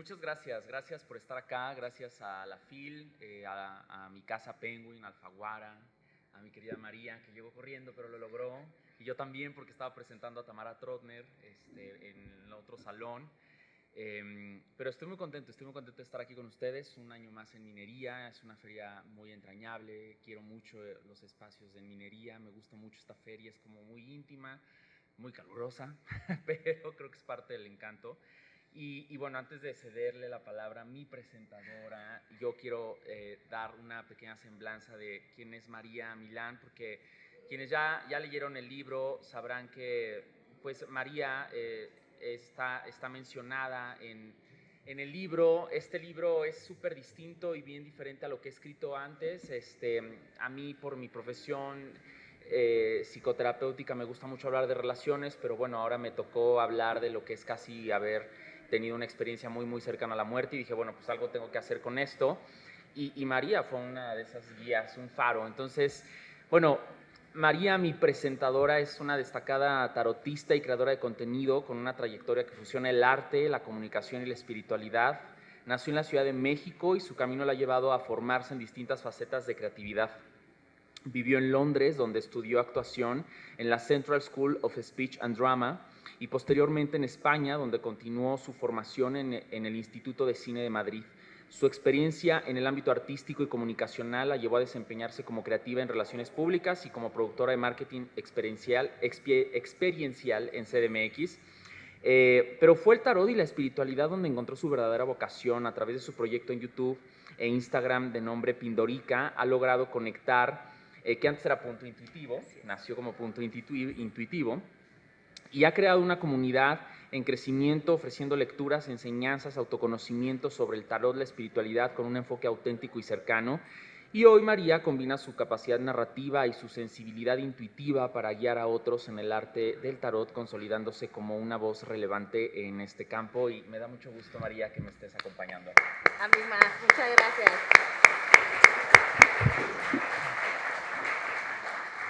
Muchas gracias, gracias por estar acá, gracias a la FIL, a mi casa Penguin, Alfaguara, a mi querida María, que llegó corriendo pero lo logró, y yo también porque estaba presentando a Tamara Trotner en el otro salón. Pero estoy muy contento de estar aquí con ustedes, un año más en minería. Es una feria muy entrañable, quiero mucho los espacios de minería, me gusta mucho esta feria, es como muy íntima, muy calurosa, pero creo que es parte del encanto. Y bueno, antes de cederle la palabra a mi presentadora, yo quiero dar una pequeña semblanza de quién es María Milán, porque quienes ya leyeron el libro sabrán que pues María está mencionada en el libro. Este libro es súper distinto y bien diferente a lo que he escrito antes. A mí, por mi profesión psicoterapéutica, me gusta mucho hablar de relaciones, pero bueno, ahora me tocó hablar de lo que es casi haber tenido una experiencia muy, muy cercana a la muerte, y dije, bueno, pues algo tengo que hacer con esto. Y María fue una de esas guías, un faro. Entonces, bueno, María, mi presentadora, es una destacada tarotista y creadora de contenido con una trayectoria que fusiona el arte, la comunicación y la espiritualidad. Nació en la Ciudad de México y su camino la ha llevado a formarse en distintas facetas de creatividad. Vivió en Londres, donde estudió actuación en la Central School of Speech and Drama, y posteriormente en España, donde continuó su formación en el Instituto de Cine de Madrid. Su experiencia en el ámbito artístico y comunicacional la llevó a desempeñarse como creativa en relaciones públicas y como productora de marketing experiencial en CDMX. Pero fue el tarot y la espiritualidad donde encontró su verdadera vocación. A través de su proyecto en YouTube e Instagram de nombre Pindorica, ha logrado conectar, que antes era Punto Intuitivo, nació como Punto Intuitivo, y ha creado una comunidad en crecimiento, ofreciendo lecturas, enseñanzas, autoconocimiento sobre el tarot, la espiritualidad, con un enfoque auténtico y cercano. Y hoy María combina su capacidad narrativa y su sensibilidad intuitiva para guiar a otros en el arte del tarot, consolidándose como una voz relevante en este campo. Y me da mucho gusto, María, que me estés acompañando. A mí más, muchas gracias.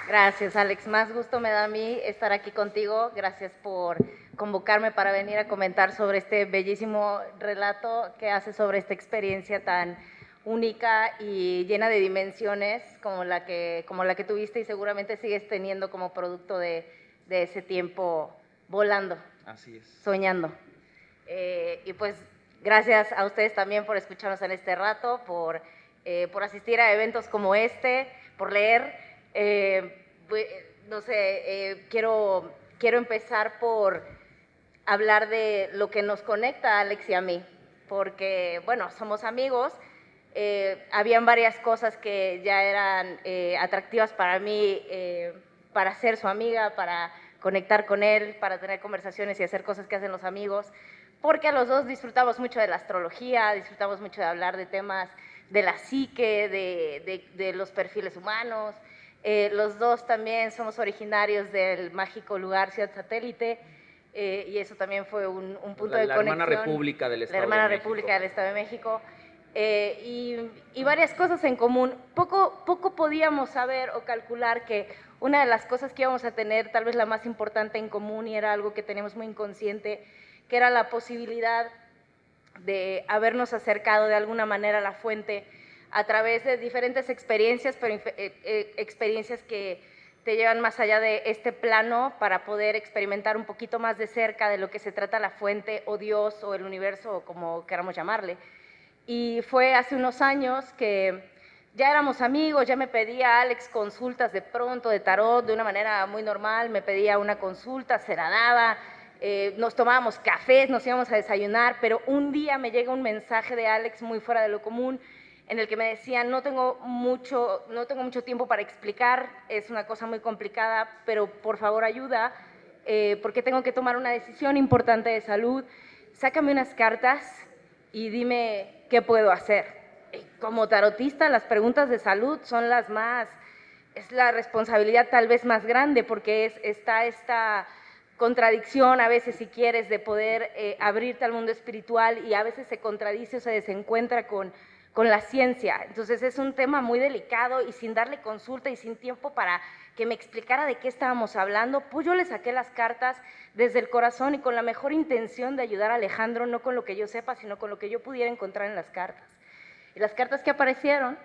Gracias, Alex. Más gusto me da a mí estar aquí contigo. Gracias por convocarme para venir a comentar sobre este bellísimo relato que hace sobre esta experiencia tan única y llena de dimensiones como la que tuviste y seguramente sigues teniendo como producto de ese tiempo volando. Así es. Soñando. Y pues gracias a ustedes también por escucharnos en este rato, por asistir a eventos como este, por leer. No sé, quiero empezar por hablar de lo que nos conecta a Alex y a mí, porque, bueno, somos amigos. Habían varias cosas que ya eran atractivas para mí, para ser su amiga, para conectar con él, para tener conversaciones y hacer cosas que hacen los amigos, porque a los dos disfrutamos mucho de la astrología, disfrutamos mucho de hablar de temas de la psique, de los perfiles humanos. Los dos también somos originarios del mágico lugar Ciudad Satélite, y eso también fue un punto de conexión. La hermana república del Estado de México. La hermana república del Estado de México. Y varias cosas en común. Poco podíamos saber o calcular que una de las cosas que íbamos a tener, tal vez la más importante en común, y era algo que teníamos muy inconsciente, que era la posibilidad de habernos acercado de alguna manera a la fuente a través de diferentes experiencias, pero experiencias que te llevan más allá de este plano para poder experimentar un poquito más de cerca de lo que se trata la fuente o Dios o el universo o como queramos llamarle. Y fue hace unos años que ya éramos amigos, ya me pedía Alex consultas de pronto de tarot de una manera muy normal, me pedía una consulta, se la daba, nos tomábamos cafés, nos íbamos a desayunar, pero un día me llega un mensaje de Alex muy fuera de lo común, en el que me decía, no tengo mucho tiempo para explicar, es una cosa muy complicada, pero por favor ayuda, porque tengo que tomar una decisión importante de salud, sácame unas cartas y dime qué puedo hacer. Como tarotista, las preguntas de salud son las más, es la responsabilidad tal vez más grande, porque está esta contradicción a veces, si quieres, de poder abrirte al mundo espiritual, y a veces se contradice o se desencuentra con con la ciencia. Entonces es un tema muy delicado y sin darle consulta y sin tiempo para que me explicara de qué estábamos hablando, pues yo le saqué las cartas desde el corazón y con la mejor intención de ayudar a Alejandro, no con lo que yo sepa, sino con lo que yo pudiera encontrar en las cartas. Y las cartas que aparecieron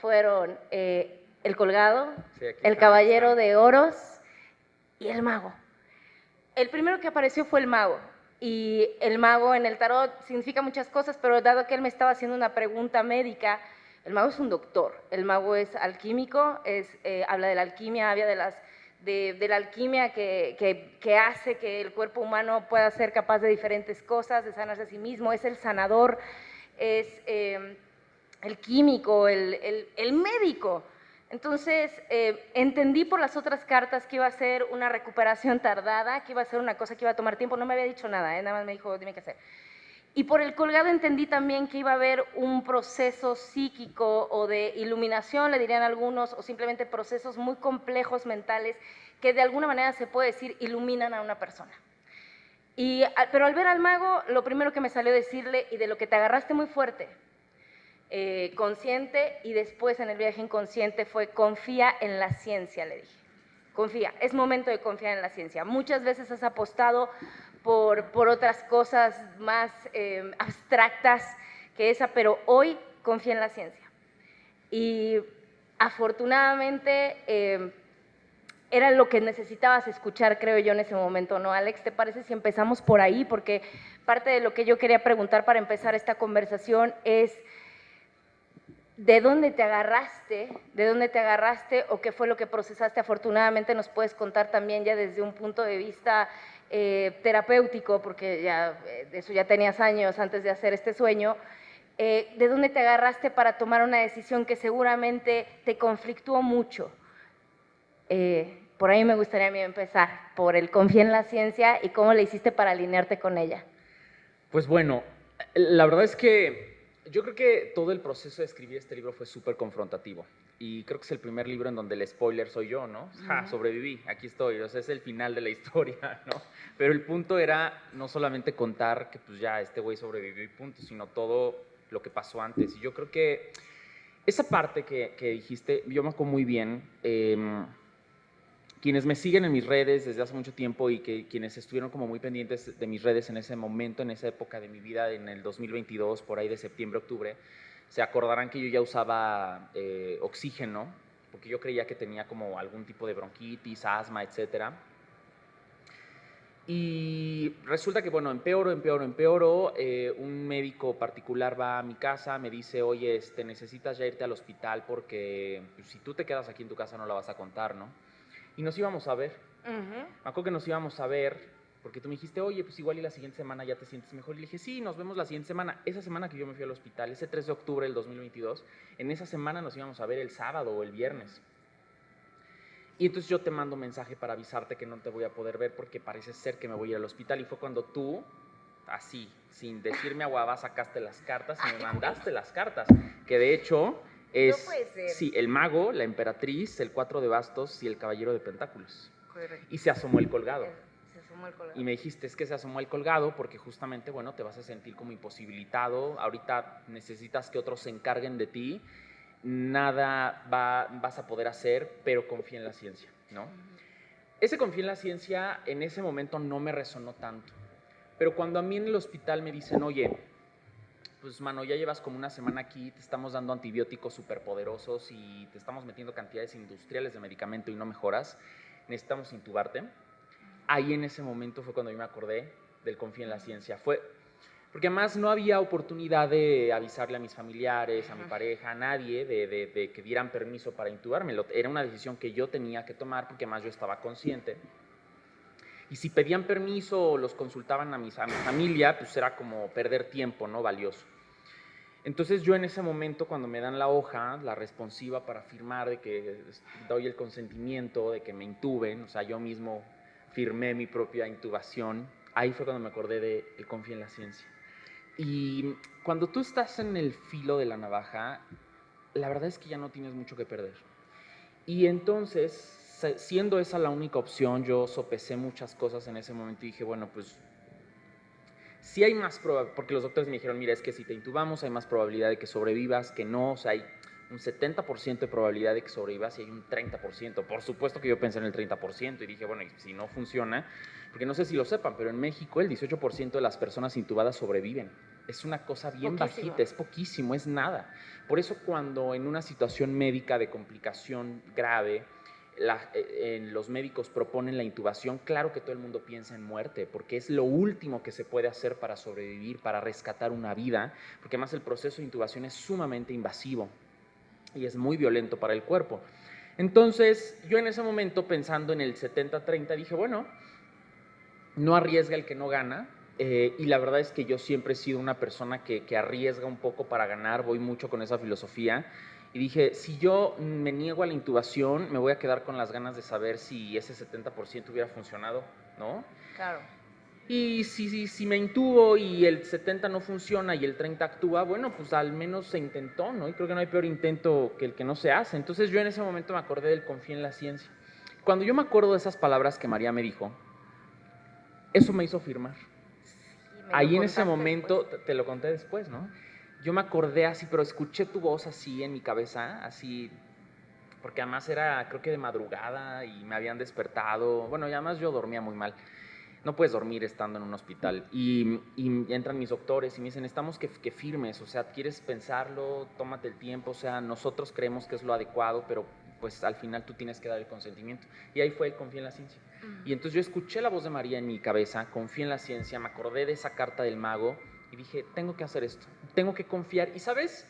fueron el colgado, Sí, aquí el está, caballero está. de oros y el mago. El primero que apareció fue el mago. Y el mago en el tarot significa muchas cosas, pero dado que él me estaba haciendo una pregunta médica, el mago es un doctor, el mago es alquímico, habla de la alquimia, habla de la alquimia que hace que el cuerpo humano pueda ser capaz de diferentes cosas, de sanarse a sí mismo, es el sanador, es el químico, el médico. Entonces, entendí por las otras cartas que iba a ser una recuperación tardada, que iba a ser una cosa que iba a tomar tiempo. No me había dicho nada, nada más me dijo, dime qué hacer. Y por el colgado entendí también que iba a haber un proceso psíquico o de iluminación, le dirían algunos, o simplemente procesos muy complejos mentales que de alguna manera se puede decir iluminan a una persona. Pero al ver al mago, lo primero que me salió decirle, y de lo que te agarraste muy fuerte, consciente, y después en el viaje inconsciente fue confía en la ciencia, le dije. Confía, es momento de confiar en la ciencia. Muchas veces has apostado por otras cosas más abstractas que esa, pero hoy confía en la ciencia. Y afortunadamente era lo que necesitabas escuchar, creo yo, en ese momento, ¿no, Alex? ¿Te parece si empezamos por ahí? Porque parte de lo que yo quería preguntar para empezar esta conversación es ¿de dónde te agarraste? ¿De dónde te agarraste o qué fue lo que procesaste? Afortunadamente nos puedes contar también ya desde un punto de vista terapéutico, porque ya de eso ya tenías años antes de hacer este sueño. ¿De dónde te agarraste para tomar una decisión que seguramente te conflictuó mucho? Por ahí me gustaría a mí empezar, por el confía en la ciencia y cómo le hiciste para alinearte con ella. Pues bueno, la verdad es que yo creo que todo el proceso de escribir este libro fue súper confrontativo. Y creo que es el primer libro en donde el spoiler soy yo, ¿no? Sobreviví, aquí estoy, o sea, es el final de la historia, ¿no? Pero el punto era no solamente contar que pues ya este güey sobrevivió y punto, sino todo lo que pasó antes. Y yo creo que esa parte que dijiste, yo me acuerdo muy bien. Quienes me siguen en mis redes desde hace mucho tiempo y quienes estuvieron como muy pendientes de mis redes en ese momento, en esa época de mi vida, en el 2022, por ahí de septiembre, octubre, se acordarán que yo ya usaba oxígeno, porque yo creía que tenía como algún tipo de bronquitis, asma, etcétera. Y resulta que, bueno, empeoro. Un médico particular va a mi casa, me dice, oye, necesitas ya irte al hospital porque pues, si tú te quedas aquí en tu casa no la vas a contar, ¿no? Y nos íbamos a ver. Me acuerdo que nos íbamos a ver porque tú me dijiste, oye, pues igual y la siguiente semana ya te sientes mejor. Y le dije, sí, nos vemos la siguiente semana. Esa semana que yo me fui al hospital, ese 3 de octubre del 2022, en esa semana nos íbamos a ver el sábado o el viernes. Y entonces yo te mando un mensaje para avisarte que no te voy a poder ver porque parece ser que me voy a ir al hospital. Y fue cuando tú, así, sin decirme aguaba, sacaste las cartas y me mandaste las cartas. Que de hecho es, No puede ser. sí, el mago, la emperatriz, el 4 de bastos y el caballero de pentáculos. Correcto. Y se asomó el colgado. Se asomó el colgado. Y me dijiste, es que se asomó el colgado porque justamente, bueno, te vas a sentir como imposibilitado. Ahorita necesitas que otros se encarguen de ti. Nada vas a poder hacer, pero confía en la ciencia, ¿no? Ese confía en la ciencia en ese momento no me resonó tanto. Pero cuando a mí en el hospital me dicen, oye, pues mano, ya llevas como una semana aquí, te estamos dando antibióticos superpoderosos y te estamos metiendo cantidades industriales de medicamento y no mejoras, necesitamos intubarte. Ahí en ese momento fue cuando yo me acordé del confía en la ciencia. Porque además no había oportunidad de avisarle a mis familiares, a mi pareja, a nadie de que dieran permiso para intubarme. Era una decisión que yo tenía que tomar porque además yo estaba consciente. Y si pedían permiso o los consultaban a mi familia, pues era como perder tiempo, ¿no? Valioso. Entonces yo en ese momento, cuando me dan la hoja, la responsiva para firmar de que doy el consentimiento de que me intuben, o sea, yo mismo firmé mi propia intubación, ahí fue cuando me acordé de el confía en la ciencia. Y cuando tú estás en el filo de la navaja, la verdad es que ya no tienes mucho que perder. Y entonces, siendo esa la única opción, yo sopesé muchas cosas en ese momento y dije, bueno, pues sí hay más probabilidad, porque los doctores me dijeron, mira, es que si te intubamos hay más probabilidad de que sobrevivas, que no, o sea, hay un 70% de probabilidad de que sobrevivas y hay un 30%. Por supuesto que yo pensé en el 30% y dije, bueno, y si no funciona, porque no sé si lo sepan, pero en México el 18% de las personas intubadas sobreviven. Es una cosa bien Poquísimo. bajita, es poquísimo, es nada. Por eso cuando en una situación médica de complicación grave, los médicos proponen la intubación, claro que todo el mundo piensa en muerte, porque es lo último que se puede hacer para sobrevivir, para rescatar una vida, porque además el proceso de intubación es sumamente invasivo y es muy violento para el cuerpo. Entonces, yo en ese momento, pensando en el 70-30, dije, bueno, no arriesga el que no gana, y la verdad es que yo siempre he sido una persona que arriesga un poco para ganar, voy mucho con esa filosofía, y dije, si yo me niego a la intubación, me voy a quedar con las ganas de saber si ese 70% hubiera funcionado, ¿no? Claro. Y si me intubo y el 70 no funciona y el 30 actúa, bueno, pues al menos se intentó, ¿no? Y creo que no hay peor intento que el que no se hace. Entonces yo en ese momento me acordé del confía en la ciencia. Cuando yo me acuerdo de esas palabras que María me dijo, eso me hizo firmar. Ahí en ese momento, te lo conté después, ¿no? Yo me acordé así, pero escuché tu voz así en mi cabeza, así, porque además era, creo que de madrugada y me habían despertado. Bueno, y además yo dormía muy mal. No puedes dormir estando en un hospital. Y entran mis doctores y me dicen, necesitamos que firmes, o sea, quieres pensarlo, tómate el tiempo, o sea, nosotros creemos que es lo adecuado, pero pues al final tú tienes que dar el consentimiento. Y ahí fue el confía en la ciencia. Y entonces yo escuché la voz de María en mi cabeza, confié en la ciencia, me acordé de esa carta del mago y dije, tengo que hacer esto, tengo que confiar. Y ¿sabes?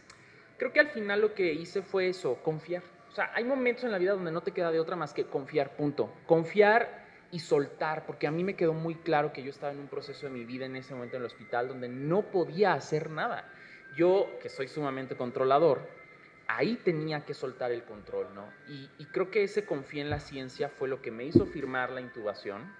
Creo que al final lo que hice fue eso, confiar. O sea, hay momentos en la vida donde no te queda de otra más que confiar, punto. Confiar y soltar, porque a mí me quedó muy claro que yo estaba en un proceso de mi vida en ese momento en el hospital donde no podía hacer nada. Yo, que soy sumamente controlador, ahí tenía que soltar el control, ¿no? Y creo que ese confié en la ciencia fue lo que me hizo firmar la intubación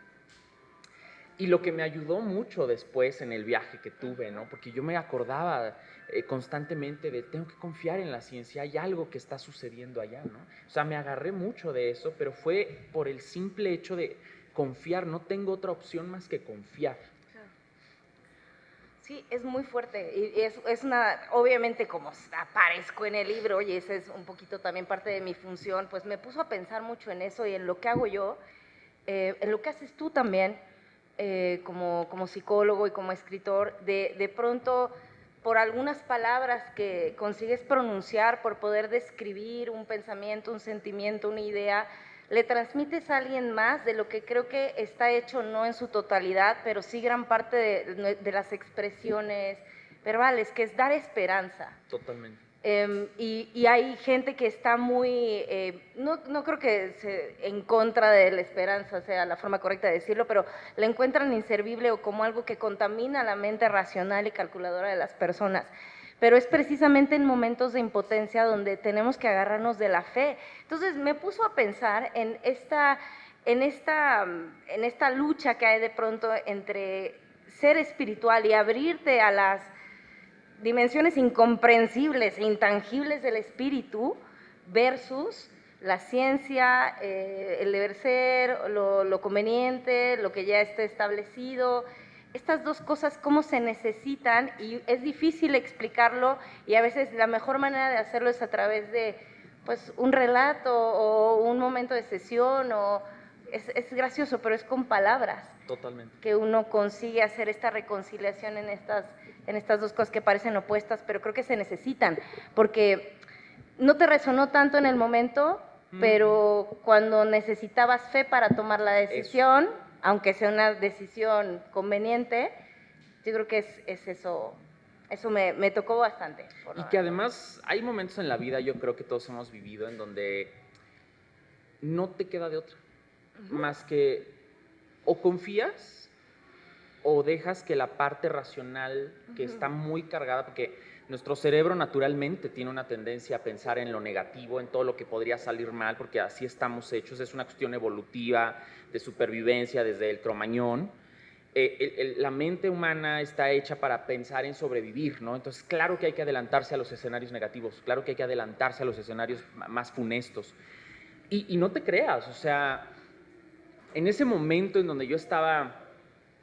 y lo que me ayudó mucho después en el viaje que tuve, ¿no? Porque yo me acordaba constantemente de tengo que confiar en la ciencia, hay algo que está sucediendo allá, ¿no? O sea, me agarré mucho de eso, pero fue por el simple hecho de confiar, no tengo otra opción más que confiar. Sí, es muy fuerte y es una, obviamente como aparezco en el libro y esa es un poquito también parte de mi función, pues me puso a pensar mucho en eso y en lo que hago yo, en lo que haces tú también como psicólogo y como escritor, de pronto por algunas palabras que consigues pronunciar, por poder describir un pensamiento, un sentimiento, una idea, le transmites a alguien más de lo que creo que está hecho no en su totalidad, pero sí gran parte de las expresiones verbales, que es dar esperanza. Totalmente. Y hay gente que está muy, no creo que en contra de la esperanza sea la forma correcta de decirlo, pero la encuentran inservible o como algo que contamina la mente racional y calculadora de las personas. Pero es precisamente en momentos de impotencia donde tenemos que agarrarnos de la fe. Entonces me puso a pensar en esta lucha que hay de pronto entre ser espiritual y abrirte a las dimensiones incomprensibles e intangibles del espíritu versus la ciencia, el deber ser, lo conveniente, lo que ya está establecido. Estas dos cosas, cómo se necesitan, y es difícil explicarlo, y a veces la mejor manera de hacerlo es a través de pues, un relato o un momento de sesión, es gracioso, pero es con palabras. Totalmente. Que uno consigue hacer esta reconciliación en estas dos cosas que parecen opuestas, pero creo que se necesitan, porque no te resonó tanto en el momento, pero cuando necesitabas fe para tomar la decisión, aunque sea una decisión conveniente, yo creo que es eso. Eso me tocó bastante. Y que además hay momentos en la vida, yo creo que todos hemos vivido, en donde no te queda de otra, más que o confías o dejas que la parte racional, que está muy cargada, porque nuestro cerebro naturalmente tiene una tendencia a pensar en lo negativo, en todo lo que podría salir mal, porque así estamos hechos, es una cuestión evolutiva de supervivencia desde el cromañón. La mente humana está hecha para pensar en sobrevivir, ¿no? Entonces, claro que hay que adelantarse a los escenarios negativos, claro que hay que adelantarse a los escenarios más funestos. Y no te creas, o sea, en ese momento en donde yo estaba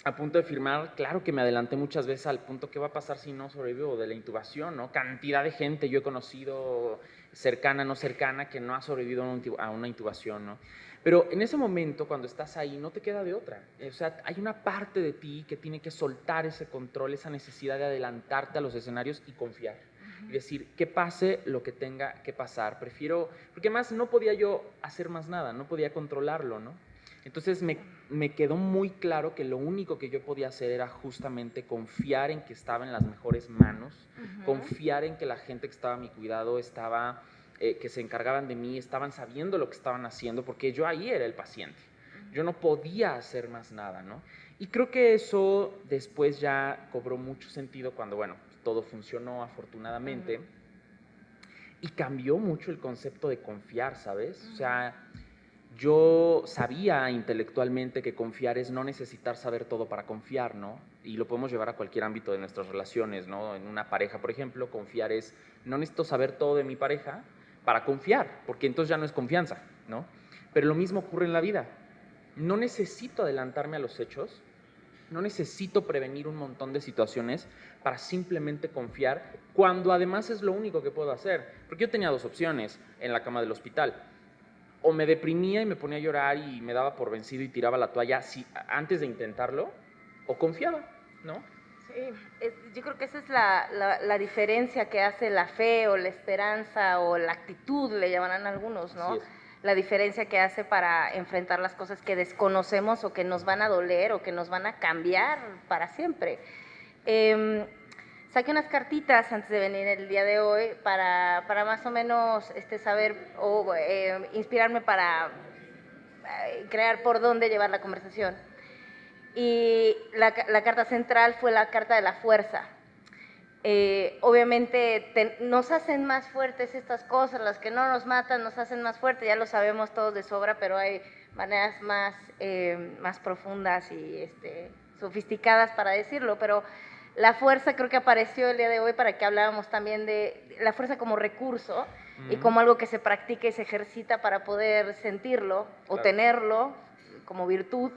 a punto de firmar, claro que me adelanté muchas veces al punto, ¿qué va a pasar si no sobrevivo de la intubación, no? Cantidad de gente yo he conocido, cercana, no cercana, que no ha sobrevivido a una intubación, ¿no? Pero en ese momento, cuando estás ahí, no te queda de otra. O sea, hay una parte de ti que tiene que soltar ese control, esa necesidad de adelantarte a los escenarios y confiar. Y decir, que pase lo que tenga que pasar. Prefiero, porque más no podía yo hacer más nada, no podía controlarlo, ¿no? Entonces me quedó muy claro que lo único que yo podía hacer era justamente confiar en que estaba en las mejores manos, confiar en que la gente que estaba a mi cuidado estaba, que se encargaban de mí, estaban sabiendo lo que estaban haciendo, porque yo ahí era el paciente. Yo no podía hacer más nada, ¿no? Y creo que eso después ya cobró mucho sentido cuando, bueno, todo funcionó afortunadamente y cambió mucho el concepto de confiar, ¿sabes? O sea, yo sabía intelectualmente que confiar es no necesitar saber todo para confiar, ¿no? Y lo podemos llevar a cualquier ámbito de nuestras relaciones, ¿no? En una pareja, por ejemplo, confiar es, no necesito saber todo de mi pareja para confiar, porque entonces ya no es confianza, ¿no? Pero lo mismo ocurre en la vida. No necesito adelantarme a los hechos, no necesito prevenir un montón de situaciones para simplemente confiar, cuando además es lo único que puedo hacer. Porque yo tenía dos opciones en la cama del hospital. O me deprimía y me ponía a llorar y me daba por vencido y tiraba la toalla antes de intentarlo, o confiaba, ¿no? Sí, yo creo que esa es la diferencia que hace la fe o la esperanza o la actitud, le llamarán algunos, ¿no? Así es. La diferencia que hace para enfrentar las cosas que desconocemos o que nos van a doler o que nos van a cambiar para siempre. Saqué unas cartitas antes de venir el día de hoy para más o menos saber o inspirarme para crear por dónde llevar la conversación. Y la carta central fue la carta de la fuerza. Obviamente nos hacen más fuertes estas cosas, las que no nos matan nos hacen más fuertes, ya lo sabemos todos de sobra, pero hay maneras más profundas y sofisticadas para decirlo, pero la fuerza creo que apareció el día de hoy para que habláramos también de la fuerza como recurso y como algo que se practica y se ejercita para poder sentirlo o tenerlo como virtud.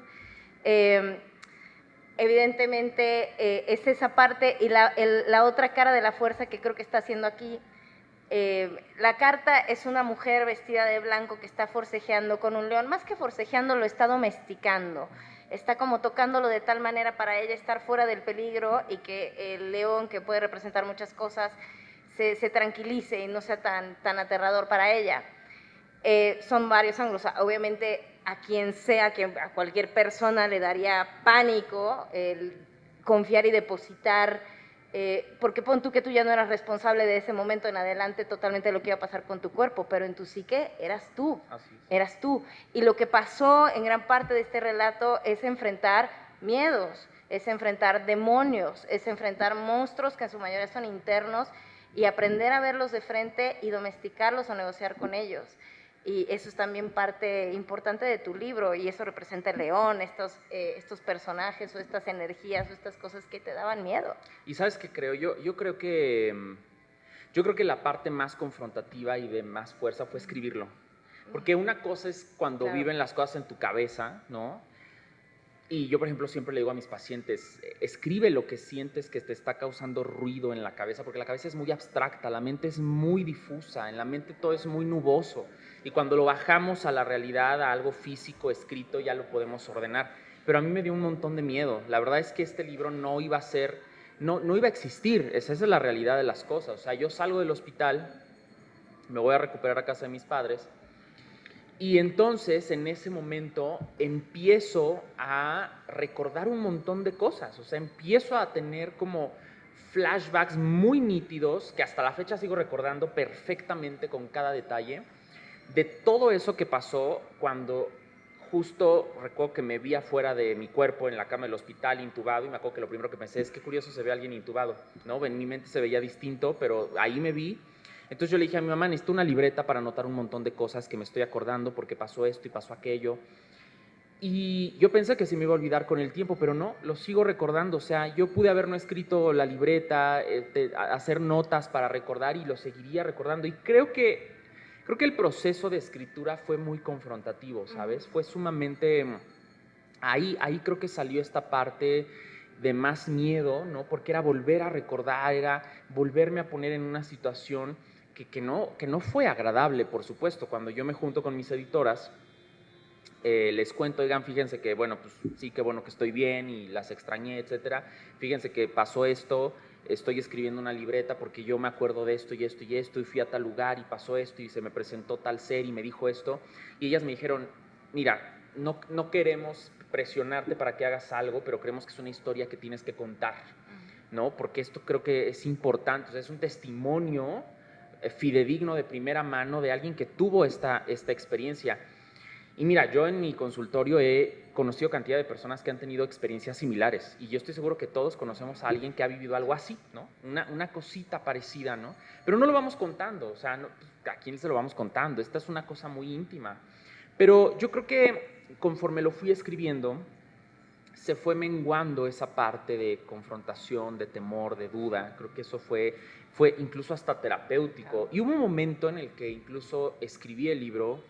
Evidentemente es esa parte y la otra cara de la fuerza que creo que está haciendo aquí. La carta es una mujer vestida de blanco que está forcejeando con un león, más que forcejeando lo está domesticando, está como tocándolo de tal manera para ella estar fuera del peligro y que el león, que puede representar muchas cosas, se tranquilice y no sea tan aterrador para ella. Son varios ángulos. Obviamente a quien sea, a cualquier persona le daría pánico el confiar y depositar, porque pon tú que tú ya no eras responsable de ese momento en adelante totalmente de lo que iba a pasar con tu cuerpo, pero en tu psique eras tú, eras tú. Y lo que pasó en gran parte de este relato es enfrentar miedos, es enfrentar demonios, es enfrentar monstruos que en su mayoría son internos y aprender a verlos de frente y domesticarlos o negociar con ellos. Y eso es también parte importante de tu libro, y eso representa el león, estos personajes o estas energías o estas cosas que te daban miedo. Y ¿sabes qué creo? Yo creo que la parte más confrontativa y de más fuerza fue escribirlo. Porque una cosa es cuando viven las cosas en tu cabeza, ¿no? Y yo, por ejemplo, siempre le digo a mis pacientes, escribe lo que sientes que te está causando ruido en la cabeza, porque la cabeza es muy abstracta, la mente es muy difusa, en la mente todo es muy nuboso. Y cuando lo bajamos a la realidad, a algo físico, escrito, ya lo podemos ordenar. Pero a mí me dio un montón de miedo. La verdad es que este libro no iba a ser, no iba a existir. Esa es la realidad de las cosas. O sea, yo salgo del hospital, me voy a recuperar a casa de mis padres, y entonces, en ese momento, empiezo a recordar un montón de cosas. O sea, empiezo a tener como flashbacks muy nítidos, que hasta la fecha sigo recordando perfectamente con cada detalle, de todo eso que pasó cuando justo recuerdo que me vi afuera de mi cuerpo en la cama del hospital intubado, y me acuerdo que lo primero que pensé es qué curioso se ve alguien intubado, ¿no? En mi mente se veía distinto, pero ahí me vi. Entonces yo le dije a mi mamá, necesito una libreta para anotar un montón de cosas que me estoy acordando porque pasó esto y pasó aquello. Y yo pensé que se me iba a olvidar con el tiempo, pero no, lo sigo recordando. O sea, yo pude haber no escrito la libreta, hacer notas para recordar, y lo seguiría recordando. Y creo que el proceso de escritura fue muy confrontativo, ¿sabes? Fue sumamente ahí creo que salió esta parte de más miedo, ¿no? Porque era volver a recordar, era volverme a poner en una situación que no fue agradable, por supuesto. Cuando yo me junto con mis editoras, les cuento, oigan, fíjense que, bueno, pues sí, qué bueno que estoy bien y las extrañé, etcétera. Fíjense que pasó esto, estoy escribiendo una libreta porque yo me acuerdo de esto y esto y esto, y fui a tal lugar y pasó esto y se me presentó tal ser y me dijo esto. Y ellas me dijeron, mira, no queremos presionarte para que hagas algo, pero creemos que es una historia que tienes que contar, ¿no? Porque esto creo que es importante, o sea, es un testimonio fidedigno de primera mano de alguien que tuvo esta experiencia. Y mira, yo en mi consultorio he conocido cantidad de personas que han tenido experiencias similares y yo estoy seguro que todos conocemos a alguien que ha vivido algo así, ¿no? Una cosita parecida, ¿no? Pero no lo vamos contando, o sea, no, ¿a quién se lo vamos contando? Esta es una cosa muy íntima. Pero yo creo que conforme lo fui escribiendo, se fue menguando esa parte de confrontación, de temor, de duda. Creo que eso fue incluso hasta terapéutico. Y hubo un momento en el que incluso escribí el libro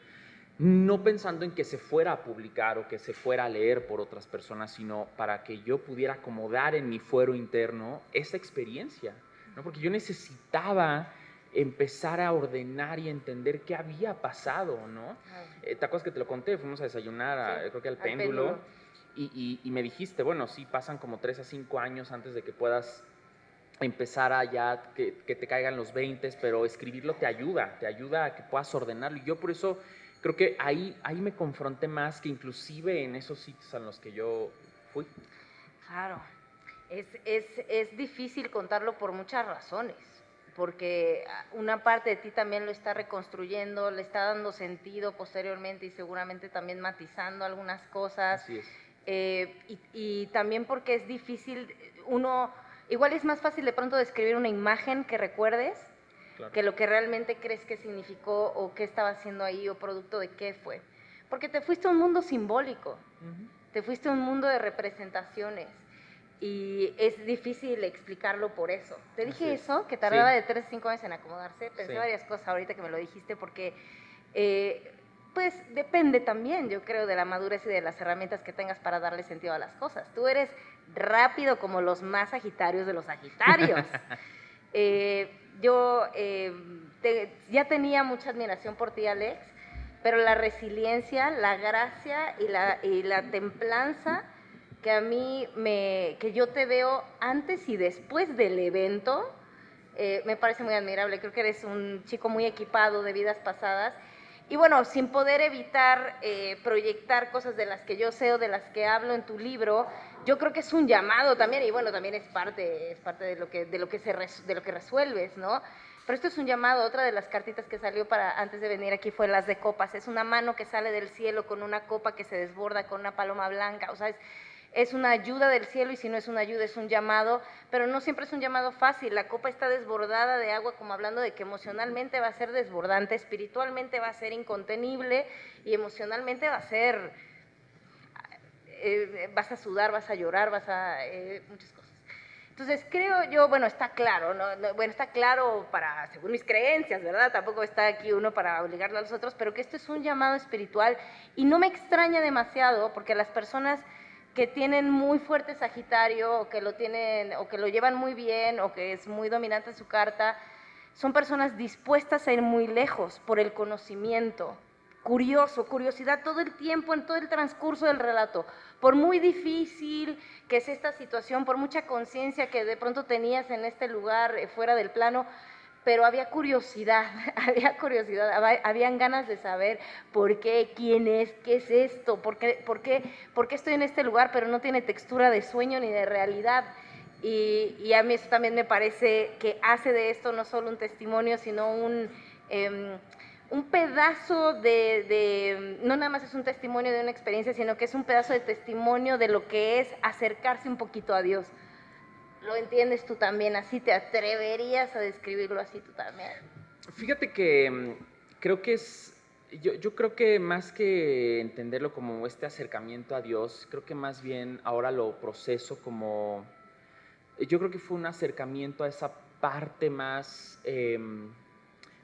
no pensando en que se fuera a publicar o que se fuera a leer por otras personas, sino para que yo pudiera acomodar en mi fuero interno esa experiencia, ¿no? Porque yo necesitaba empezar a ordenar y entender qué había pasado, ¿no? ¿Te acuerdas que te lo conté? Fuimos a desayunar, Sí, creo que al péndulo, y me dijiste, bueno, sí, pasan como 3 a 5 años antes de que puedas empezar a ya que te caigan los 20, pero escribirlo te ayuda a que puedas ordenarlo. Y yo por eso creo que ahí me confronté más que inclusive en esos sitios a los que yo fui. Claro, es difícil contarlo por muchas razones, porque una parte de ti también lo está reconstruyendo, le está dando sentido posteriormente y seguramente también matizando algunas cosas. Así es. Y también porque es difícil, igual es más fácil de pronto describir una imagen que recuerdes, claro, que lo que realmente crees que significó o qué estaba haciendo ahí o producto de qué fue. Porque te fuiste a un mundo simbólico, te fuiste a un mundo de representaciones y es difícil explicarlo por eso. Te dije eso, que tardaba de 3 a 5 años en acomodarse, pensé varias cosas ahorita que me lo dijiste porque pues depende también, yo creo, de la madurez y de las herramientas que tengas para darle sentido a las cosas. Tú eres rápido como los más sagitarios de los sagitarios. Yo ya tenía mucha admiración por ti, Alex, pero la resiliencia, la gracia y la templanza que a mí que yo te veo antes y después del evento, me parece muy admirable. Creo que eres un chico muy equipado de vidas pasadas. Y bueno, sin poder evitar proyectar cosas de las que yo sé o de las que hablo en tu libro, yo creo que es un llamado también, y bueno, también es parte de lo que resuelves, ¿no? Pero esto es un llamado. Otra de las cartitas que salió antes de venir aquí fue las de copas. Es una mano que sale del cielo con una copa que se desborda con una paloma blanca. O sea, es una ayuda del cielo, y si no es una ayuda es un llamado, pero no siempre es un llamado fácil. La copa está desbordada de agua, como hablando de que emocionalmente va a ser desbordante, espiritualmente va a ser incontenible y emocionalmente va a ser, vas a sudar, vas a llorar, muchas cosas. Entonces creo yo, bueno, está claro, bueno, está claro según mis creencias, ¿verdad? Tampoco está aquí uno para obligarlo a los otros, pero que esto es un llamado espiritual y no me extraña demasiado porque las personas que tienen muy fuerte Sagitario o que lo llevan muy bien o que es muy dominante en su carta, son personas dispuestas a ir muy lejos por el conocimiento, curiosidad todo el tiempo, en todo el transcurso del relato. Por muy difícil que es esta situación, por mucha conciencia que de pronto tenías en este lugar fuera del plano, pero había curiosidad, habían ganas de saber por qué, quién es, qué es esto, por qué estoy en este lugar, pero no tiene textura de sueño ni de realidad. Y a mí eso también me parece que hace de esto no solo un testimonio, sino un pedazo no nada más es un testimonio de una experiencia, sino que es un pedazo de testimonio de lo que es acercarse un poquito a Dios. ¿Lo entiendes tú también así? ¿Te atreverías a describirlo así tú también? Fíjate que creo que yo creo que más que entenderlo como este acercamiento a Dios, creo que más bien ahora lo proceso como, yo creo que fue un acercamiento a esa parte más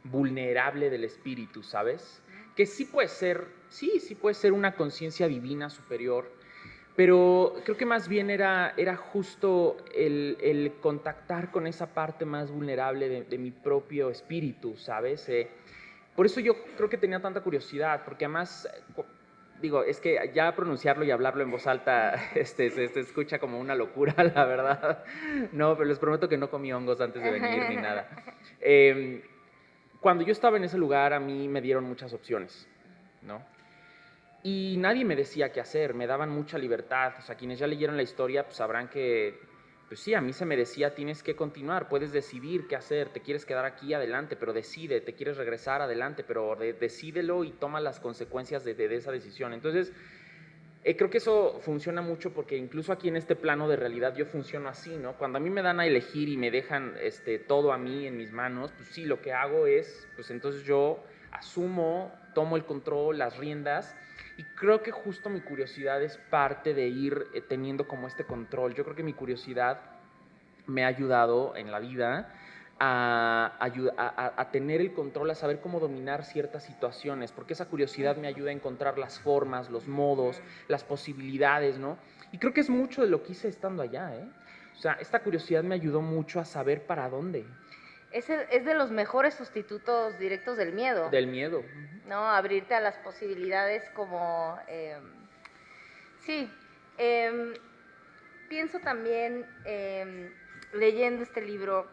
vulnerable del espíritu, ¿sabes? Que sí puede ser una conciencia divina superior, Pero creo que más bien era justo el contactar con esa parte más vulnerable de mi propio espíritu, ¿sabes? Por eso yo creo que tenía tanta curiosidad, porque además, digo, es que ya pronunciarlo y hablarlo en voz alta se escucha como una locura, la verdad. No, pero les prometo que no comí hongos antes de venir ni nada. Cuando yo estaba en ese lugar, a mí me dieron muchas opciones, ¿no? Y nadie me decía qué hacer, me daban mucha libertad. O sea, quienes ya leyeron la historia pues sabrán que, pues sí, a mí se me decía, tienes que continuar, puedes decidir qué hacer, te quieres quedar aquí, adelante, pero decide, te quieres regresar, adelante, pero decídelo y toma las consecuencias de esa decisión. Entonces, creo que eso funciona mucho porque incluso aquí en este plano de realidad yo funciono así, ¿no? Cuando a mí me dan a elegir y me dejan todo a mí en mis manos, pues sí, lo que hago es, pues entonces yo asumo, tomo el control, las riendas, y creo que justo mi curiosidad es parte de ir teniendo como este control. Yo creo que mi curiosidad me ha ayudado en la vida a tener el control, a saber cómo dominar ciertas situaciones, porque esa curiosidad me ayuda a encontrar las formas, los modos, las posibilidades, ¿no? Y creo que es mucho de lo que hice estando allá, ¿eh? O sea, esta curiosidad me ayudó mucho a saber para dónde. Es de los mejores sustitutos directos del miedo. Del miedo. ¿No? Abrirte a las posibilidades como... sí. Pienso también, leyendo este libro,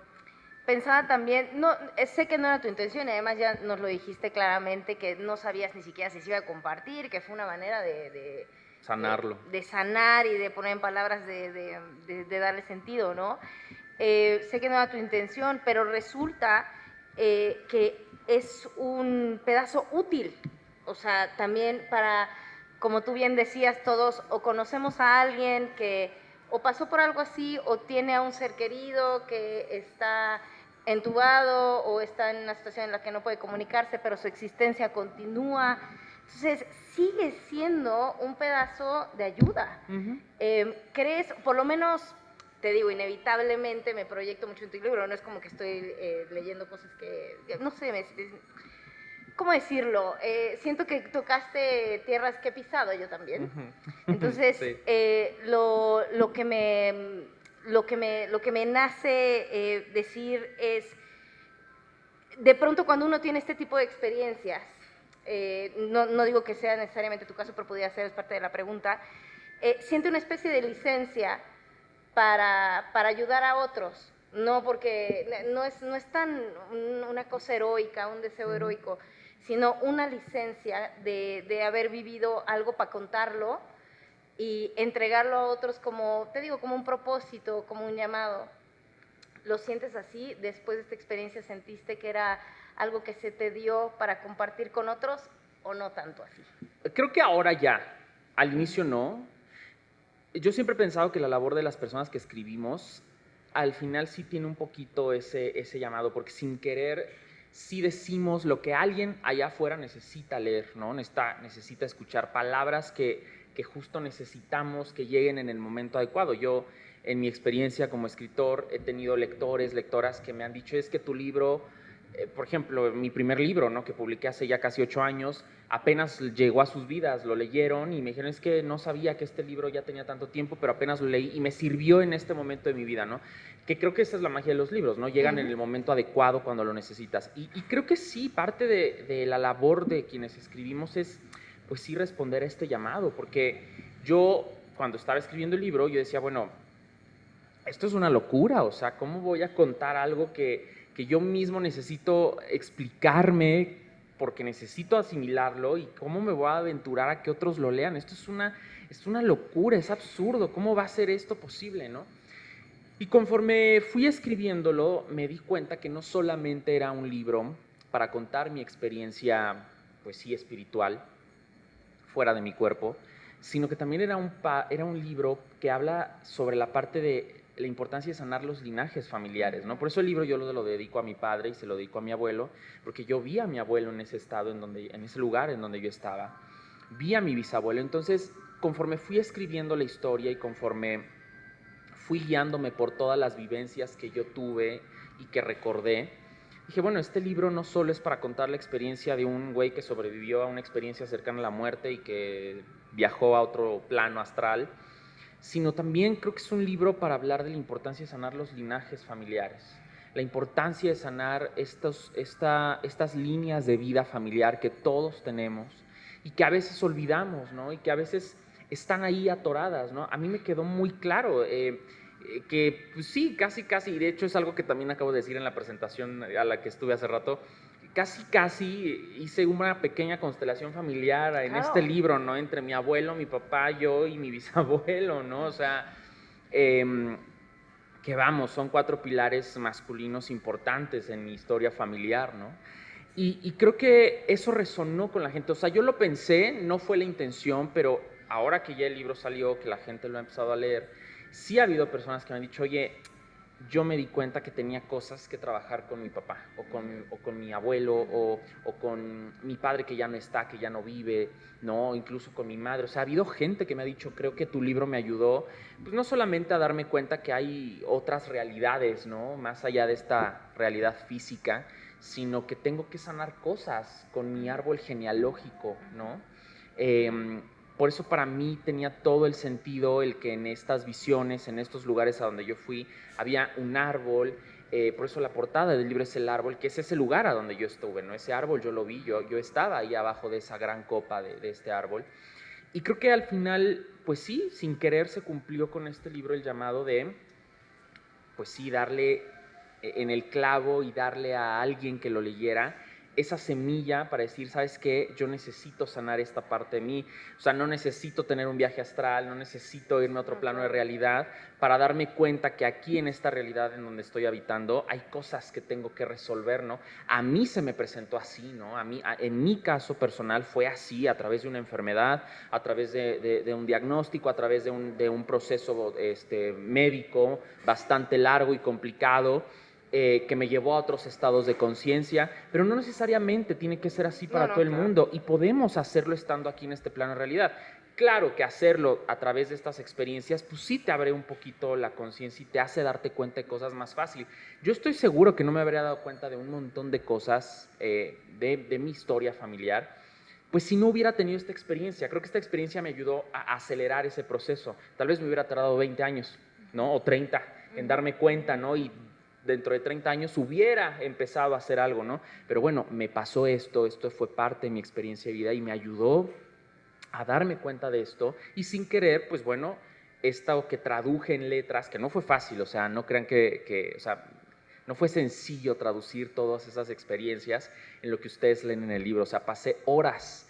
pensaba también, no, sé que no era tu intención y además ya nos lo dijiste claramente, que no sabías ni siquiera si se iba a compartir, que fue una manera de sanarlo. De sanar y de poner en palabras, de darle sentido, ¿no? Sé que no era tu intención, pero resulta que es un pedazo útil, o sea, también para, como tú bien decías, todos o conocemos a alguien que o pasó por algo así o tiene a un ser querido que está entubado o está en una situación en la que no puede comunicarse, pero su existencia continúa. Entonces, sigue siendo un pedazo de ayuda. ¿Crees, por lo menos, te digo, inevitablemente me proyecto mucho en tu libro, no es como que estoy leyendo cosas que, no sé, ¿cómo decirlo? Siento que tocaste tierras que he pisado yo también. Entonces, sí. Lo que me nace decir es, de pronto cuando uno tiene este tipo de experiencias, no digo que sea necesariamente tu caso, pero podría ser, es parte de la pregunta, siente una especie de licencia para ayudar a otros, no porque no es tan una cosa heroica, un deseo heroico, sino una licencia de haber vivido algo para contarlo y entregarlo a otros como, te digo, como un propósito, como un llamado. ¿Lo sientes así? ¿Después de esta experiencia sentiste que era algo que se te dio para compartir con otros o no tanto así? Creo que ahora ya, al inicio no. Yo siempre he pensado que la labor de las personas que escribimos al final sí tiene un poquito ese llamado, porque sin querer sí decimos lo que alguien allá afuera necesita leer, ¿no? Necesita escuchar palabras que justo necesitamos que lleguen en el momento adecuado. Yo, en mi experiencia como escritor, he tenido lectores, lectoras que me han dicho, es que tu libro, por ejemplo, mi primer libro, ¿no?, que publiqué hace ya casi 8 años, apenas llegó a sus vidas, lo leyeron y me dijeron, es que no sabía que este libro ya tenía tanto tiempo, pero apenas lo leí y me sirvió en este momento de mi vida, ¿no? Que creo que esa es la magia de los libros, ¿no? Llegan en el momento adecuado cuando lo necesitas. Y creo que sí, parte de la labor de quienes escribimos es, pues sí, responder a este llamado, porque yo, cuando estaba escribiendo el libro, yo decía, bueno, esto es una locura, o sea, ¿cómo voy a contar algo que yo mismo necesito explicarme porque necesito asimilarlo y cómo me voy a aventurar a que otros lo lean? Esto es una locura, es absurdo, ¿cómo va a ser esto posible, no? Y conforme fui escribiéndolo, me di cuenta que no solamente era un libro para contar mi experiencia, pues sí, espiritual, fuera de mi cuerpo, sino que también era un libro que habla sobre la parte de la importancia de sanar los linajes familiares, ¿no? Por eso el libro yo lo dedico a mi padre y se lo dedico a mi abuelo, porque yo vi a mi abuelo en ese estado, en ese lugar en donde yo estaba. Vi a mi bisabuelo. Entonces, conforme fui escribiendo la historia y conforme fui guiándome por todas las vivencias que yo tuve y que recordé, dije, bueno, este libro no solo es para contar la experiencia de un güey que sobrevivió a una experiencia cercana a la muerte y que viajó a otro plano astral, sino también creo que es un libro para hablar de la importancia de sanar los linajes familiares, la importancia de sanar estas líneas de vida familiar que todos tenemos y que a veces olvidamos, ¿no? Y que a veces están ahí atoradas, ¿no? A mí me quedó muy claro que, pues sí, casi, y de hecho es algo que también acabo de decir en la presentación a la que estuve hace rato, casi hice una pequeña constelación familiar en este Claro. libro, ¿no? Entre mi abuelo, mi papá, yo y mi bisabuelo, ¿no? O sea, eh, que vamos, son 4 pilares masculinos importantes en mi historia familiar, ¿no? Y creo que eso resonó con la gente. O sea, yo lo pensé, no fue la intención, pero ahora que ya el libro salió, que la gente lo ha empezado a leer, sí ha habido personas que me han dicho, oye, yo me di cuenta que tenía cosas que trabajar con mi papá, o con mi abuelo, o con mi padre que ya no está, que ya no vive, ¿no? Incluso con mi madre. O sea, ha habido gente que me ha dicho, creo que tu libro me ayudó, pues no solamente a darme cuenta que hay otras realidades, ¿no? Más allá de esta realidad física, sino que tengo que sanar cosas con mi árbol genealógico, ¿no? Por eso para mí tenía todo el sentido el que en estas visiones, en estos lugares a donde yo fui, había un árbol. Por eso la portada del libro es el árbol, que es ese lugar a donde yo estuve, ¿no? Ese árbol yo lo vi, yo estaba ahí abajo de esa gran copa de este árbol. Y creo que al final, pues sí, sin querer se cumplió con este libro el llamado de, pues sí, darle en el clavo y darle a alguien que lo leyera esa semilla para decir, ¿sabes qué? Yo necesito sanar esta parte de mí. O sea, no necesito tener un viaje astral, no necesito irme a otro plano de realidad para darme cuenta que aquí en esta realidad en donde estoy habitando hay cosas que tengo que resolver, ¿no? A mí se me presentó así, ¿no? En mi caso personal fue así, a través de una enfermedad, a través de un diagnóstico, a través de un proceso médico bastante largo y complicado, que me llevó a otros estados de conciencia, pero no necesariamente tiene que ser así para todo el mundo, y podemos hacerlo estando aquí en este plano de realidad. Claro que hacerlo a través de estas experiencias, pues sí te abre un poquito la conciencia y te hace darte cuenta de cosas más fácil. Yo estoy seguro que no me habría dado cuenta de un montón de cosas de mi historia familiar, pues si no hubiera tenido esta experiencia. Creo que esta experiencia me ayudó a acelerar ese proceso. Tal vez me hubiera tardado 20 años, ¿no? O 30 en darme cuenta, ¿no? Y dentro de 30 años hubiera empezado a hacer algo, ¿no? Pero bueno, me pasó esto fue parte de mi experiencia de vida y me ayudó a darme cuenta de esto, y sin querer, pues bueno, esto que traduje en letras, que no fue fácil, o sea, no crean o sea, no fue sencillo traducir todas esas experiencias en lo que ustedes leen en el libro. O sea, pasé horas,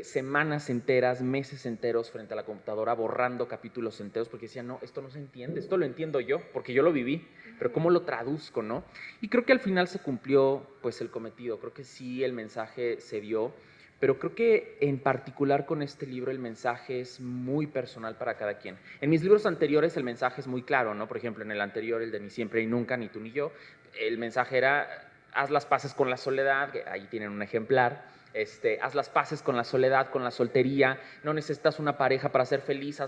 semanas enteras, meses enteros frente a la computadora borrando capítulos enteros porque decía, no, esto no se entiende, esto lo entiendo yo, porque yo lo viví, pero ¿cómo lo traduzco, no? Y creo que al final se cumplió, pues, el cometido. Creo que sí, el mensaje se dio, pero creo que en particular con este libro el mensaje es muy personal para cada quien. En mis libros anteriores el mensaje es muy claro, ¿no? Por ejemplo, en el anterior, el de Ni siempre y nunca, ni tú ni yo, el mensaje era, haz las paces con la soledad, que ahí tienen un ejemplar. Haz las paces con la soledad, con la soltería, no necesitas una pareja para ser feliz,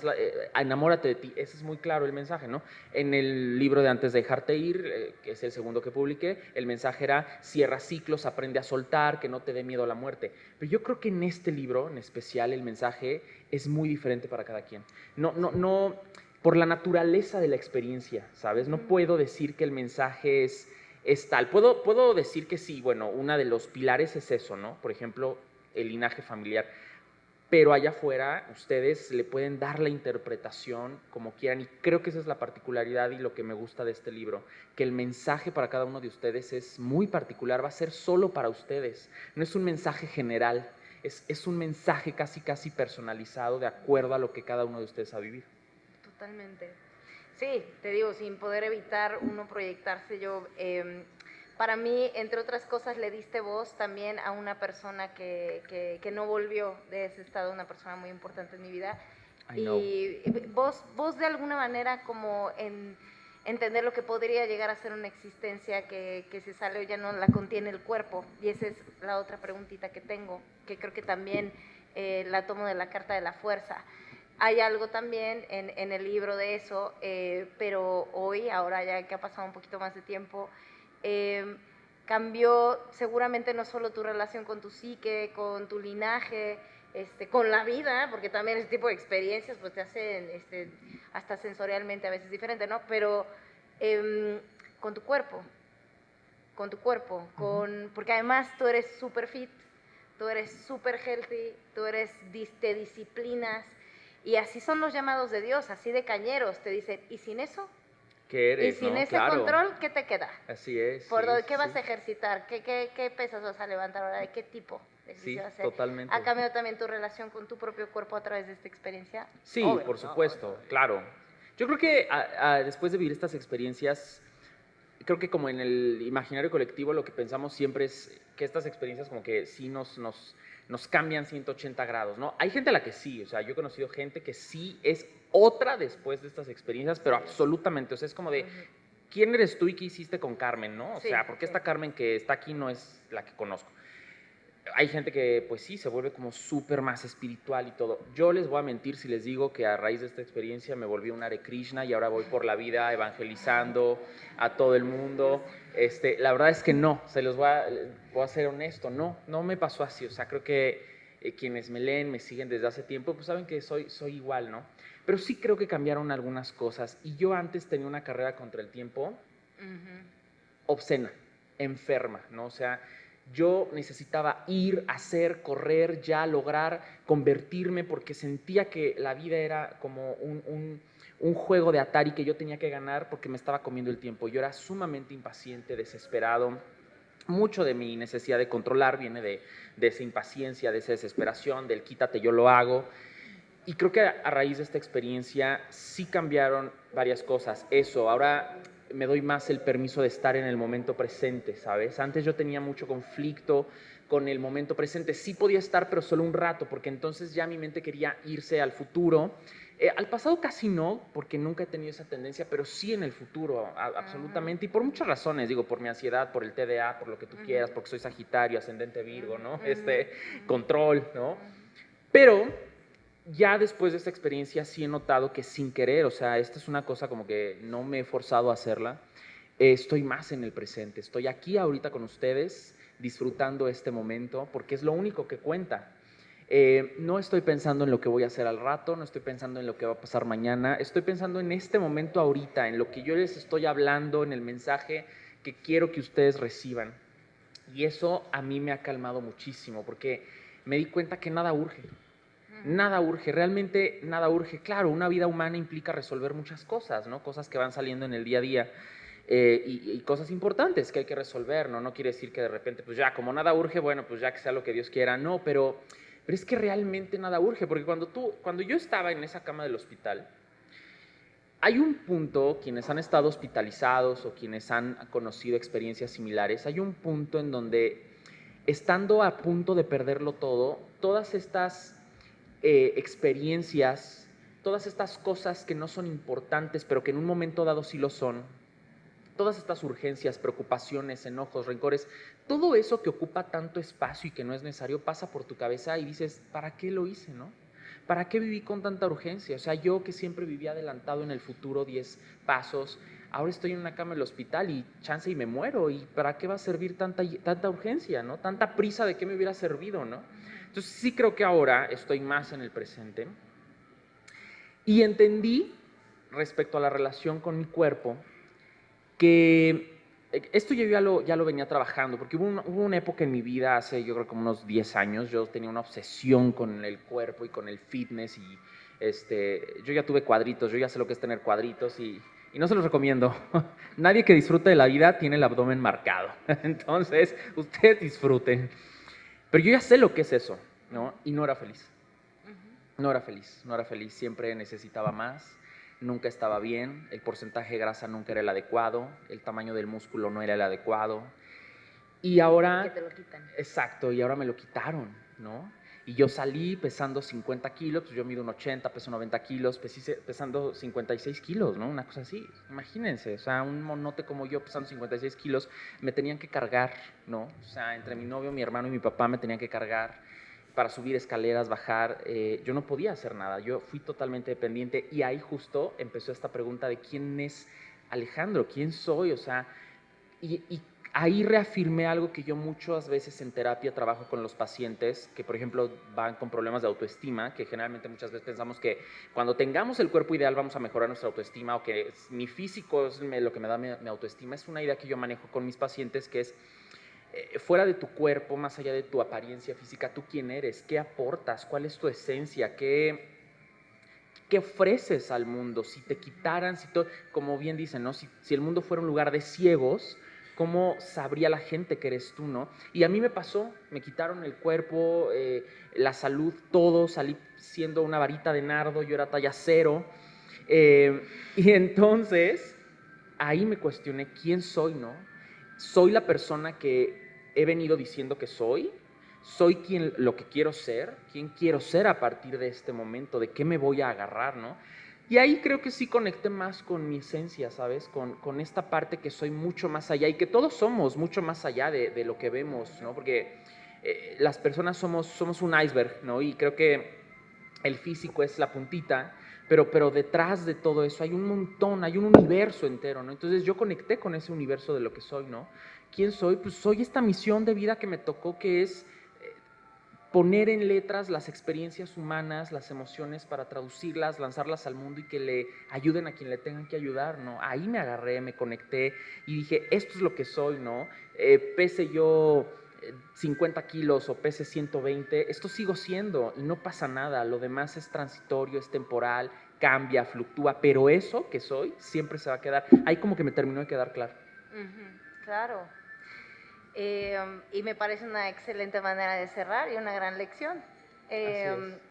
enamórate de ti. Ese es muy claro el mensaje, ¿no? En el libro de Antes de dejarte ir, que es el segundo que publiqué, el mensaje era, cierra ciclos, aprende a soltar, que no te dé miedo a la muerte. Pero yo creo que en este libro, en especial, el mensaje es muy diferente para cada quien. No, por la naturaleza de la experiencia, ¿sabes? No puedo decir que el mensaje es tal. Puedo decir que sí, bueno, uno de los pilares es eso, ¿no? Por ejemplo, el linaje familiar. Pero allá afuera ustedes le pueden dar la interpretación como quieran, y creo que esa es la particularidad y lo que me gusta de este libro, que el mensaje para cada uno de ustedes es muy particular, va a ser solo para ustedes, no es un mensaje general, es un mensaje casi personalizado de acuerdo a lo que cada uno de ustedes ha vivido. Totalmente. Sí, te digo, sin poder evitar uno proyectarse, para mí, entre otras cosas, le diste voz también a una persona que no volvió de ese estado, una persona muy importante en mi vida. I know. Y vos de alguna manera como en entender lo que podría llegar a ser una existencia que se sale o ya no la contiene el cuerpo. Y esa es la otra preguntita que tengo, que creo que también la tomo de la carta de la fuerza. Hay algo también en el libro de eso, pero hoy, ahora ya que ha pasado un poquito más de tiempo, cambió seguramente no solo tu relación con tu psique, con tu linaje, con la vida, porque también ese tipo de experiencias pues te hacen hasta sensorialmente a veces diferente, ¿no? Pero con tu cuerpo, porque además tú eres súper fit, tú eres súper healthy, te disciplinas, y así son los llamados de Dios, así de cañeros, te dicen, ¿y sin eso? ¿Qué Y eres, sin no? ese Claro. control, ¿qué te queda? Así es, ¿Por sí, qué vas sí. a ejercitar? ¿Qué pesas vas a levantar ahora? ¿De qué tipo de ejercicio Sí, vas a hacer? totalmente. ¿Ha cambiado también tu relación con tu propio cuerpo a través de esta experiencia? Sí, Obvio, por ¿no? supuesto, claro. Yo creo que después de vivir estas experiencias, creo que como en el imaginario colectivo lo que pensamos siempre es que estas experiencias como que sí nos cambian 180 grados, ¿no? Hay gente a la que sí, o sea, yo he conocido gente que sí es otra después de estas experiencias, pero absolutamente, o sea, es como de, ¿quién eres tú y qué hiciste con Carmen, no? O sea, porque esta Carmen que está aquí no es la que conozco. Hay gente que, pues sí, se vuelve como súper más espiritual y todo. Yo les voy a mentir si les digo que a raíz de esta experiencia me volví un Hare Krishna y ahora voy por la vida evangelizando a todo el mundo. La verdad es que no, voy a ser honesto, no me pasó así. O sea, creo que quienes me leen, me siguen desde hace tiempo, pues saben que soy igual, ¿no? Pero sí creo que cambiaron algunas cosas. Y yo antes tenía una carrera contra el tiempo obscena, enferma, ¿no? O sea, yo necesitaba ir, hacer, correr, ya lograr convertirme porque sentía que la vida era como un juego de Atari que yo tenía que ganar porque me estaba comiendo el tiempo. Yo era sumamente impaciente, desesperado. Mucho de mi necesidad de controlar viene de esa impaciencia, de esa desesperación, del quítate, yo lo hago. Y creo que a raíz de esta experiencia sí cambiaron varias cosas. Eso, ahora me doy más el permiso de estar en el momento presente, ¿sabes? Antes yo tenía mucho conflicto con el momento presente. Sí podía estar, pero solo un rato, porque entonces ya mi mente quería irse al futuro. Al pasado casi no, porque nunca he tenido esa tendencia, pero sí en el futuro, absolutamente. Y por muchas razones, digo, por mi ansiedad, por el TDA, por lo que tú quieras, porque soy Sagitario, ascendente Virgo, ¿no? Control, ¿no? Pero ya después de esta experiencia sí he notado que sin querer, o sea, esta es una cosa como que no me he forzado a hacerla, estoy más en el presente, estoy aquí ahorita con ustedes disfrutando este momento porque es lo único que cuenta. No estoy pensando en lo que voy a hacer al rato, no estoy pensando en lo que va a pasar mañana, estoy pensando en este momento ahorita, en lo que yo les estoy hablando, en el mensaje que quiero que ustedes reciban. Y eso a mí me ha calmado muchísimo porque me di cuenta que nada urge. Nada urge, realmente nada urge. Claro, una vida humana implica resolver muchas cosas, ¿no? Cosas que van saliendo en el día a día y cosas importantes que hay que resolver, ¿no? No quiere decir que de repente, pues ya, como nada urge, bueno, pues ya que sea lo que Dios quiera. No, pero es que realmente nada urge, porque cuando yo estaba en esa cama del hospital, hay un punto, quienes han estado hospitalizados o quienes han conocido experiencias similares, hay un punto en donde, estando a punto de perderlo todo, todas estas experiencias, todas estas cosas que no son importantes, pero que en un momento dado sí lo son, todas estas urgencias, preocupaciones, enojos, rencores, todo eso que ocupa tanto espacio y que no es necesario pasa por tu cabeza y dices, ¿para qué lo hice, no? ¿Para qué viví con tanta urgencia? O sea, yo que siempre vivía adelantado en el futuro 10 pasos, ahora estoy en una cama del hospital y chance y me muero. ¿Y para qué va a servir tanta urgencia, no? Tanta prisa, ¿de qué me hubiera servido, no? Entonces sí creo que ahora estoy más en el presente y entendí respecto a la relación con mi cuerpo que esto yo ya lo venía trabajando, porque hubo una época en mi vida, hace yo creo como unos 10 años, yo tenía una obsesión con el cuerpo y con el fitness y yo ya tuve cuadritos, yo ya sé lo que es tener cuadritos y no se los recomiendo. Nadie que disfrute de la vida tiene el abdomen marcado, entonces ustedes disfruten. Pero yo ya sé lo que es eso, ¿no? Y no era feliz. No era feliz, siempre necesitaba más, nunca estaba bien, el porcentaje de grasa nunca era el adecuado, el tamaño del músculo no era el adecuado. Y ahora... Que te lo quitan. Exacto, y ahora me lo quitaron, ¿no? Y yo salí pesando 50 kilos, pues yo mido un 80, peso 90 kilos, pesando 56 kilos, ¿no? Una cosa así, imagínense, o sea, un monote como yo pesando 56 kilos, me tenían que cargar, ¿no? O sea, entre mi novio, mi hermano y mi papá me tenían que cargar para subir escaleras, bajar, yo no podía hacer nada, yo fui totalmente dependiente y ahí justo empezó esta pregunta de quién es Alejandro, quién soy, o sea, y ahí reafirmé algo que yo muchas veces en terapia trabajo con los pacientes que, por ejemplo, van con problemas de autoestima, que generalmente muchas veces pensamos que cuando tengamos el cuerpo ideal vamos a mejorar nuestra autoestima, o que mi físico es lo que me da mi autoestima. Es una idea que yo manejo con mis pacientes, que es fuera de tu cuerpo, más allá de tu apariencia física, ¿tú quién eres? ¿Qué aportas? ¿Cuál es tu esencia? ¿Qué ofreces al mundo? Si te quitaran, como bien dicen, ¿no? Si el mundo fuera un lugar de ciegos, ¿cómo sabría la gente que eres tú, no? Y a mí me pasó, me quitaron el cuerpo, la salud, todo, salí siendo una varita de nardo, yo era talla cero, y entonces ahí me cuestioné quién soy, ¿no? ¿Soy la persona que he venido diciendo que soy? ¿Soy lo que quiero ser? ¿Quién quiero ser a partir de este momento? ¿De qué me voy a agarrar, no? Y ahí creo que sí conecté más con mi esencia, ¿sabes? Con esta parte que soy mucho más allá, y que todos somos mucho más allá de lo que vemos, ¿no? Porque las personas somos un iceberg, ¿no? Y creo que el físico es la puntita, pero detrás de todo eso hay un montón, hay un universo entero, ¿no? Entonces yo conecté con ese universo de lo que soy, ¿no? ¿Quién soy? Pues soy esta misión de vida que me tocó, que es poner en letras las experiencias humanas, las emociones, para traducirlas, lanzarlas al mundo y que le ayuden a quien le tengan que ayudar, ¿no? Ahí me agarré, me conecté y dije, esto es lo que soy, ¿no? Pese yo 50 kilos o pese 120, esto sigo siendo y no pasa nada. Lo demás es transitorio, es temporal, cambia, fluctúa, pero eso que soy siempre se va a quedar. Ahí como que me terminó de quedar claro. Claro. Y me parece una excelente manera de cerrar y una gran lección.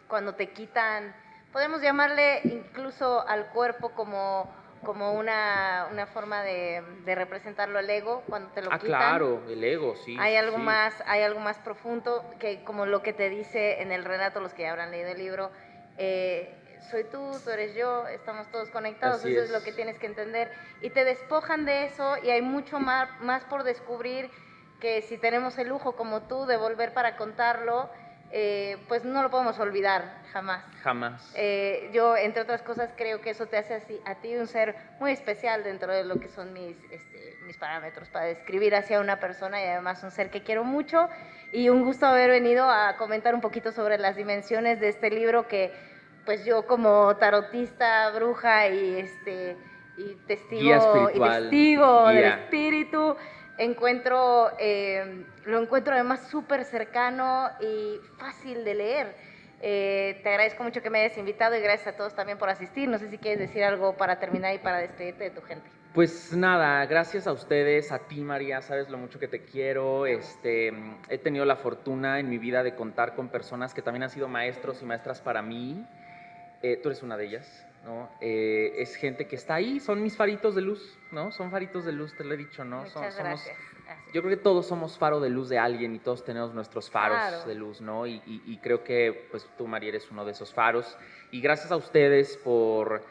Cuando te quitan, podemos llamarle incluso al cuerpo como una forma de representarlo, el ego, cuando te lo quitan. Claro, el ego, sí. Hay algo más profundo, que como lo que te dice en el relato, los que ya habrán leído el libro, soy tú eres yo, estamos todos conectados. Eso es lo que tienes que entender. Y te despojan de eso, y hay mucho más por descubrir, que si tenemos el lujo como tú de volver para contarlo, pues no lo podemos olvidar jamás. Jamás. Yo, entre otras cosas, creo que eso te hace a ti un ser muy especial dentro de lo que son mis parámetros para describir hacia una persona, y además un ser que quiero mucho. Y un gusto haber venido a comentar un poquito sobre las dimensiones de este libro, que pues yo, como tarotista, bruja y testigo del espíritu, lo encuentro además súper cercano y fácil de leer. Te agradezco mucho que me hayas invitado, y gracias a todos también por asistir. No sé si quieres decir algo para terminar y para despedirte de tu gente. Pues nada, gracias a ustedes, a ti, María, sabes lo mucho que te quiero. He tenido la fortuna en mi vida de contar con personas que también han sido maestros y maestras para mí. Tú eres una de ellas, ¿no? Es gente que está ahí, son mis faritos de luz, ¿no? Son faritos de luz, te lo he dicho, ¿no? Muchas gracias. Yo creo que todos somos faro de luz de alguien, y todos tenemos nuestros faros de luz, ¿no? Y creo que pues tú, María, eres uno de esos faros. Y gracias a ustedes por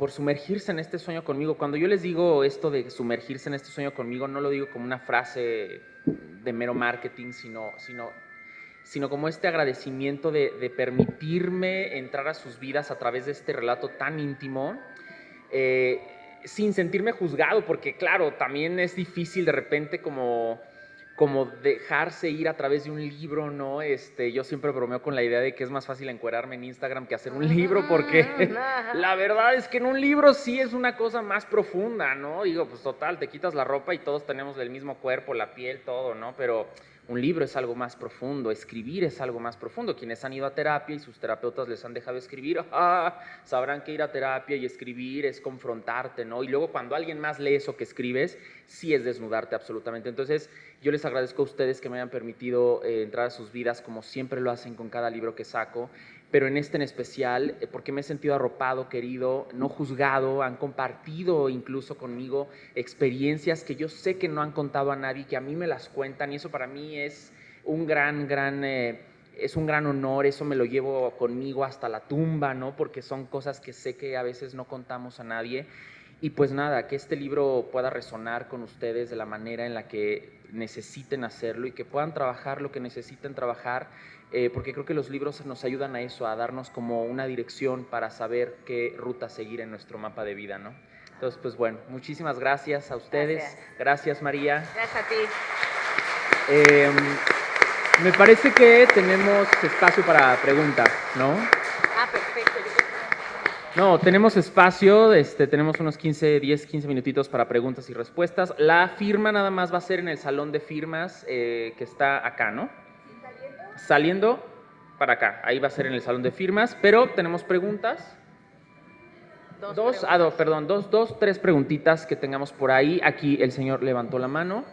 sumergirse en este sueño conmigo. Cuando yo les digo esto de sumergirse en este sueño conmigo, no lo digo como una frase de mero marketing, sino como este agradecimiento de permitirme entrar a sus vidas a través de este relato tan íntimo, sin sentirme juzgado, porque claro, también es difícil de repente como dejarse ir a través de un libro, ¿no? Yo siempre bromeo con la idea de que es más fácil encuerarme en Instagram que hacer un libro, porque la verdad es que en un libro sí es una cosa más profunda, ¿no? Digo, pues total, te quitas la ropa y todos tenemos el mismo cuerpo, la piel, todo, ¿no? Pero un libro es algo más profundo, escribir es algo más profundo. Quienes han ido a terapia y sus terapeutas les han dejado escribir, sabrán que ir a terapia y escribir es confrontarte, ¿no? Y luego cuando alguien más lee eso que escribes, sí es desnudarte absolutamente. Entonces, yo les agradezco a ustedes que me hayan permitido entrar a sus vidas, como siempre lo hacen con cada libro que saco, pero en este en especial, porque me he sentido arropado, querido, no juzgado. Han compartido incluso conmigo experiencias que yo sé que no han contado a nadie, que a mí me las cuentan, y eso para mí es un gran honor. Eso me lo llevo conmigo hasta la tumba, ¿no? Porque son cosas que sé que a veces no contamos a nadie. Y pues nada, que este libro pueda resonar con ustedes de la manera en la que necesiten hacerlo, y que puedan trabajar lo que necesiten trabajar, porque creo que los libros nos ayudan a eso, a darnos como una dirección para saber qué ruta seguir en nuestro mapa de vida, ¿no? Entonces, pues bueno, muchísimas gracias a ustedes. Gracias María. Gracias a ti. Me parece que tenemos espacio para preguntas, ¿no? Ah, perfecto. No, tenemos espacio, tenemos unos 10, 15 minutitos para preguntas y respuestas. La firma nada más va a ser en el salón de firmas que está acá, ¿no? Saliendo para acá, ahí va a ser en el salón de firmas, pero tenemos preguntas. Tres preguntitas que tengamos por ahí. Aquí el señor levantó la mano.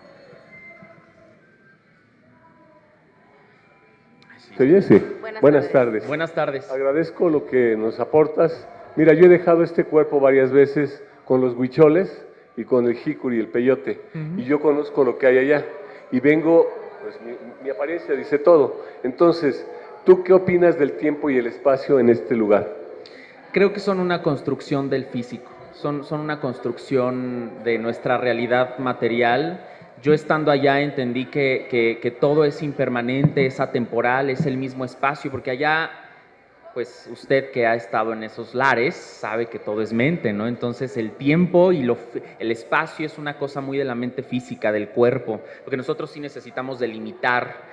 Sí. Buenas tardes. Buenas tardes. Agradezco lo que nos aportas. Mira, yo he dejado este cuerpo varias veces con los huicholes y con el jícuri y el peyote. Y yo conozco lo que hay allá. Y vengo, pues mi apariencia dice todo. Entonces, ¿tú qué opinas del tiempo y el espacio en este lugar? Creo que son una construcción del físico. Son una construcción de nuestra realidad material. Yo estando allá entendí que todo es impermanente, es atemporal, es el mismo espacio, porque allá, pues usted que ha estado en esos lares sabe que todo es mente, ¿no? Entonces el tiempo y el espacio es una cosa muy de la mente física, del cuerpo, porque nosotros sí necesitamos delimitar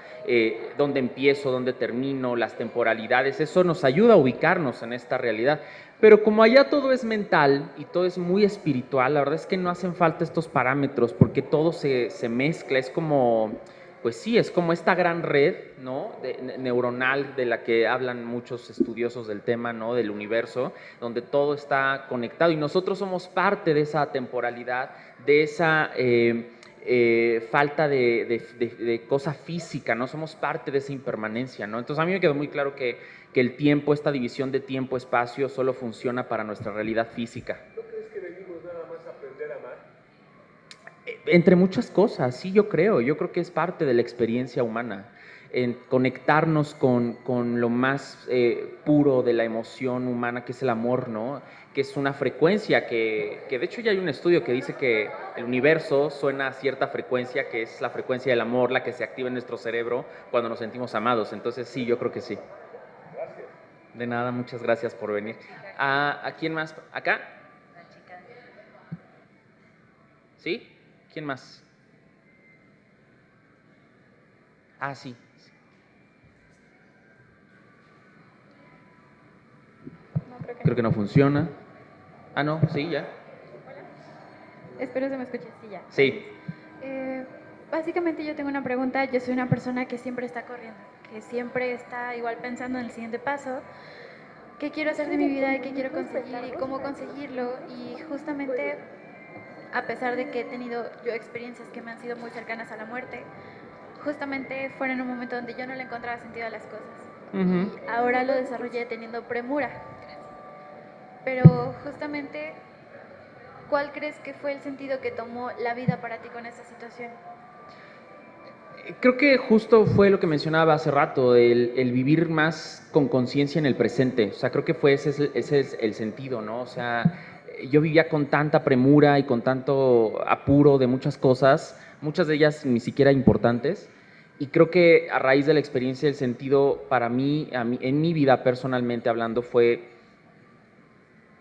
dónde empiezo, dónde termino, las temporalidades. Eso nos ayuda a ubicarnos en esta realidad. Pero como allá todo es mental y todo es muy espiritual, la verdad es que no hacen falta estos parámetros porque todo se mezcla, es como, pues sí, es como esta gran red, ¿no? Neuronal de la que hablan muchos estudiosos del tema, ¿no? Del universo, donde todo está conectado y nosotros somos parte de esa temporalidad, de esa falta de cosa física, ¿no? Somos parte de esa impermanencia, ¿no? Entonces a mí me quedó muy claro que el tiempo, esta división de tiempo-espacio solo funciona para nuestra realidad física. ¿No crees que venimos nada más a aprender a amar? Entre muchas cosas, sí, yo creo que es parte de la experiencia humana, en conectarnos con lo más puro de la emoción humana, que es el amor, ¿no? Que es una frecuencia que de hecho ya hay un estudio que dice que el universo suena a cierta frecuencia, que es la frecuencia del amor, la que se activa en nuestro cerebro cuando nos sentimos amados. Entonces sí, yo creo que sí. Gracias. De nada, muchas gracias por venir. ¿A quién más? ¿Acá? ¿Sí? ¿Quién más? Ah, sí. Creo que no funciona. Ah, no, sí, ya. Espero se me escuche, sí, ya. Sí. Básicamente yo tengo una pregunta. Yo soy una persona que siempre está corriendo, que siempre está igual pensando en el siguiente paso, qué quiero hacer de mi vida y qué quiero conseguir y cómo conseguirlo. Y justamente, a pesar de que he tenido yo experiencias que me han sido muy cercanas a la muerte, justamente fueron en un momento donde yo no le encontraba sentido a las cosas. Y ahora lo desarrollé teniendo premura. Pero justamente, ¿cuál crees que fue el sentido que tomó la vida para ti con esa situación? Creo que justo fue lo que mencionaba hace rato, el vivir más con conciencia en el presente. O sea, creo que fue ese es el sentido, ¿no? O sea, yo vivía con tanta premura y con tanto apuro de muchas cosas, muchas de ellas ni siquiera importantes. Y creo que a raíz de la experiencia, el sentido para mí, en mi vida personalmente hablando, fue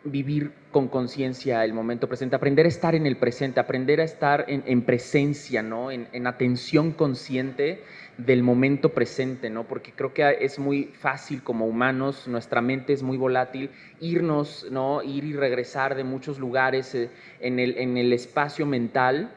vivir con conciencia el momento presente, aprender a estar en el presente, aprender a estar en presencia, ¿no? En atención consciente del momento presente, ¿no? Porque creo que es muy fácil como humanos, nuestra mente es muy volátil, irnos, ¿no? Ir y regresar de muchos lugares en el espacio mental.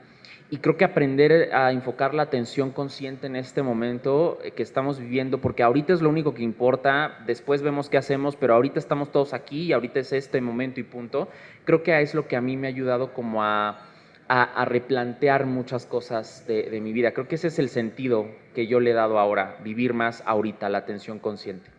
Y creo que aprender a enfocar la atención consciente en este momento que estamos viviendo, porque ahorita es lo único que importa, después vemos qué hacemos, pero ahorita estamos todos aquí y ahorita es este momento y punto. Creo que es lo que a mí me ha ayudado como a replantear muchas cosas de mi vida. Creo que ese es el sentido que yo le he dado ahora, vivir más ahorita, la atención consciente.